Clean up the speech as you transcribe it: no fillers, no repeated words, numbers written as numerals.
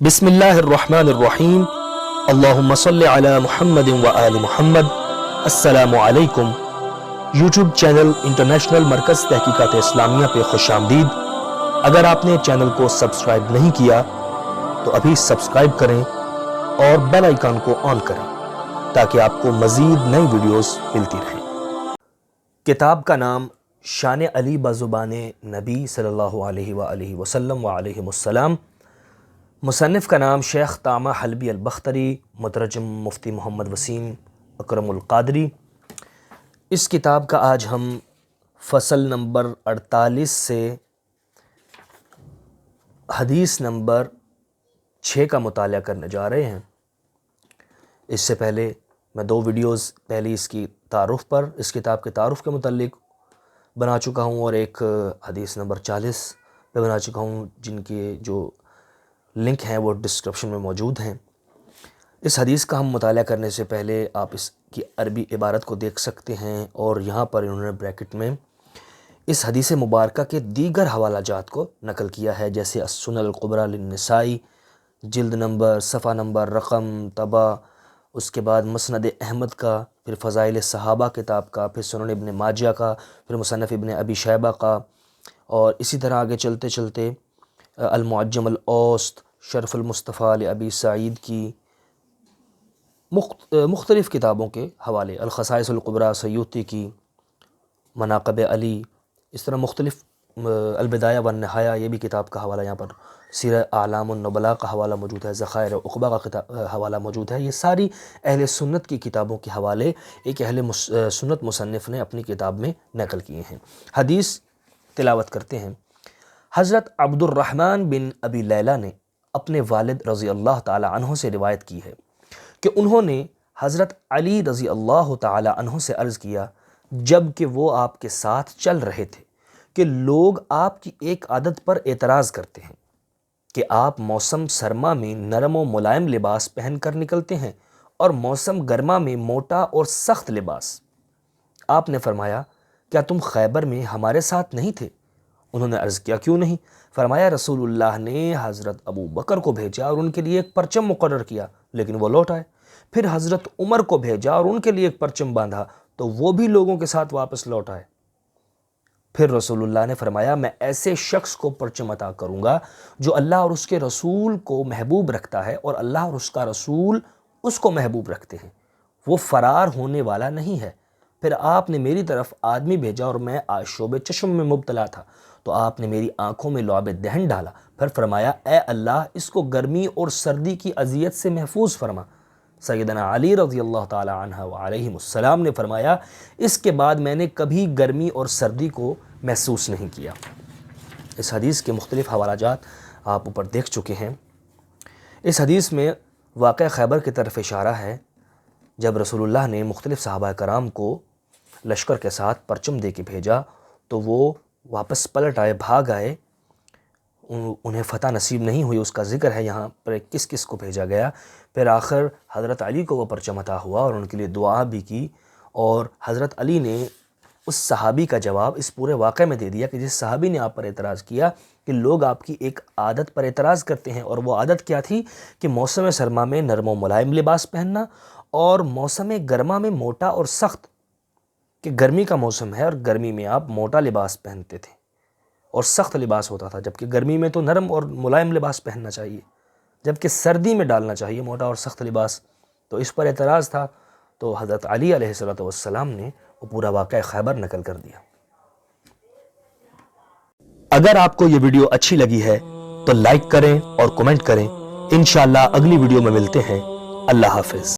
بسم اللہ الرحمن الرحیم اللہم صلی علی محمد و آل محمد۔ السلام علیکم۔ یوٹیوب چینل انٹرنیشنل مرکز تحقیقات اسلامیہ پہ خوش آمدید۔ اگر آپ نے چینل کو سبسکرائب نہیں کیا تو ابھی سبسکرائب کریں اور بیل آئیکن کو آن کریں تاکہ آپ کو مزید نئی ویڈیوز ملتی رہیں۔ کتاب کا نام شان علی بزبان نبی صلی اللہ علیہ وآلہ وسلم وعلیہ السلام۔ مصنف کا نام شیخ طامہ حلبی البختری، مترجم مفتی محمد وسیم اکرم القادری۔ اس کتاب کا آج ہم فصل نمبر 48 سے حدیث نمبر 6 کا مطالعہ کرنے جا رہے ہیں۔ اس سے پہلے میں 2 ویڈیوز پہلی اس کی تعارف پر، اس کتاب کے تعارف کے متعلق بنا چکا ہوں اور ایک حدیث نمبر 40 پہ بنا چکا ہوں، جن کے جو لنک ہیں وہ ڈسکرپشن میں موجود ہیں۔ اس حدیث کا ہم مطالعہ کرنے سے پہلے آپ اس کی عربی عبارت کو دیکھ سکتے ہیں، اور یہاں پر انہوں نے بریکٹ میں اس حدیث مبارکہ کے دیگر حوالہ جات کو نقل کیا ہے، جیسے السنن الکبریٰ للنسائی، جلد نمبر، صفحہ نمبر، رقم، طبع، اس کے بعد مسند احمد کا، پھر فضائل صحابہ کتاب کا، پھر سنن ابن ماجہ کا، پھر مصنف ابن ابی شیبہ کا، اور اسی طرح آگے چلتے چلتے المعجم الاوسط، شرف المصطفیٰ لابی سعید کی مختلف کتابوں کے حوالے، الخصائص الکبریٰ سیوطی کی، مناقب علی، اس طرح مختلف البدایہ والنہایہ، یہ بھی کتاب کا حوالہ یہاں پر، سیر اعلام النبلاء کا حوالہ موجود ہے، ذخائر عقبہ کا حوالہ موجود ہے۔ یہ ساری اہل سنت کی کتابوں کے حوالے ایک اہل سنت مصنف نے اپنی کتاب میں نقل کیے ہیں۔ حدیث تلاوت کرتے ہیں۔ حضرت عبد الرحمن بن ابی لیلہ نے اپنے والد رضی اللہ تعالی عنہ سے روایت کی ہے کہ انہوں نے حضرت علی رضی اللہ تعالی عنہ سے عرض کیا، جب کہ وہ آپ کے ساتھ چل رہے تھے، کہ لوگ آپ کی ایک عادت پر اعتراض کرتے ہیں کہ آپ موسم سرما میں نرم و ملائم لباس پہن کر نکلتے ہیں اور موسم گرما میں موٹا اور سخت لباس۔ آپ نے فرمایا، کیا تم خیبر میں ہمارے ساتھ نہیں تھے؟ انہوں نے عرض کیا، کیوں نہیں؟ فرمایا، رسول اللہ نے حضرت ابو بکر کو بھیجا اور ان کے لیے ایک پرچم مقرر کیا، لیکن وہ لوٹ آئے۔ پھر حضرت عمر کو بھیجا اور ان کے لیے ایک پرچم باندھا، تو وہ بھی لوگوں کے ساتھ واپس لوٹ آئے۔ پھر رسول اللہ نے فرمایا، میں ایسے شخص کو پرچم عطا کروں گا جو اللہ اور اس کے رسول کو محبوب رکھتا ہے اور اللہ اور اس کا رسول اس کو محبوب رکھتے ہیں، وہ فرار ہونے والا نہیں ہے۔ پھر آپ نے میری طرف آدمی بھیجا اور میں آشوب چشم میں مبتلا تھا، تو آپ نے میری آنکھوں میں لعاب دہن ڈالا۔ پھر فرمایا، اے اللہ، اس کو گرمی اور سردی کی اذیت سے محفوظ فرما۔ سیدنا علی رضی اللہ تعالی عنہ وعلیہ السلام نے فرمایا، اس کے بعد میں نے کبھی گرمی اور سردی کو محسوس نہیں کیا۔ اس حدیث کے مختلف حوالہ جات آپ اوپر دیکھ چکے ہیں۔ اس حدیث میں واقعہ خیبر کی طرف اشارہ ہے، جب رسول اللہ نے مختلف صحابہ کرام کو لشکر کے ساتھ پرچم دے کے بھیجا تو وہ واپس پلٹ آئے، بھاگ آئے، انہیں فتح نصیب نہیں ہوئی۔ اس کا ذکر ہے یہاں پر کس کس کو بھیجا گیا۔ پھر آخر حضرت علی کو وہ پرچم عطا ہوا اور ان کے لیے دعا بھی کی، اور حضرت علی نے اس صحابی کا جواب اس پورے واقعے میں دے دیا کہ جس صحابی نے آپ پر اعتراض کیا کہ لوگ آپ کی ایک عادت پر اعتراض کرتے ہیں، اور وہ عادت کیا تھی کہ موسم سرما میں نرم و ملائم لباس پہننا اور موسم گرما میں موٹا اور سخت، کہ گرمی کا موسم ہے اور گرمی میں آپ موٹا لباس پہنتے تھے اور سخت لباس ہوتا تھا، جبکہ گرمی میں تو نرم اور ملائم لباس پہننا چاہیے، جبکہ سردی میں ڈالنا چاہیے موٹا اور سخت لباس۔ تو اس پر اعتراض تھا، تو حضرت علی علیہ السلام نے وہ پورا واقعہ خیبر نقل کر دیا۔ اگر آپ کو یہ ویڈیو اچھی لگی ہے تو لائک کریں اور کمنٹ کریں۔ انشاءاللہ اگلی ویڈیو میں ملتے ہیں۔ اللہ حافظ۔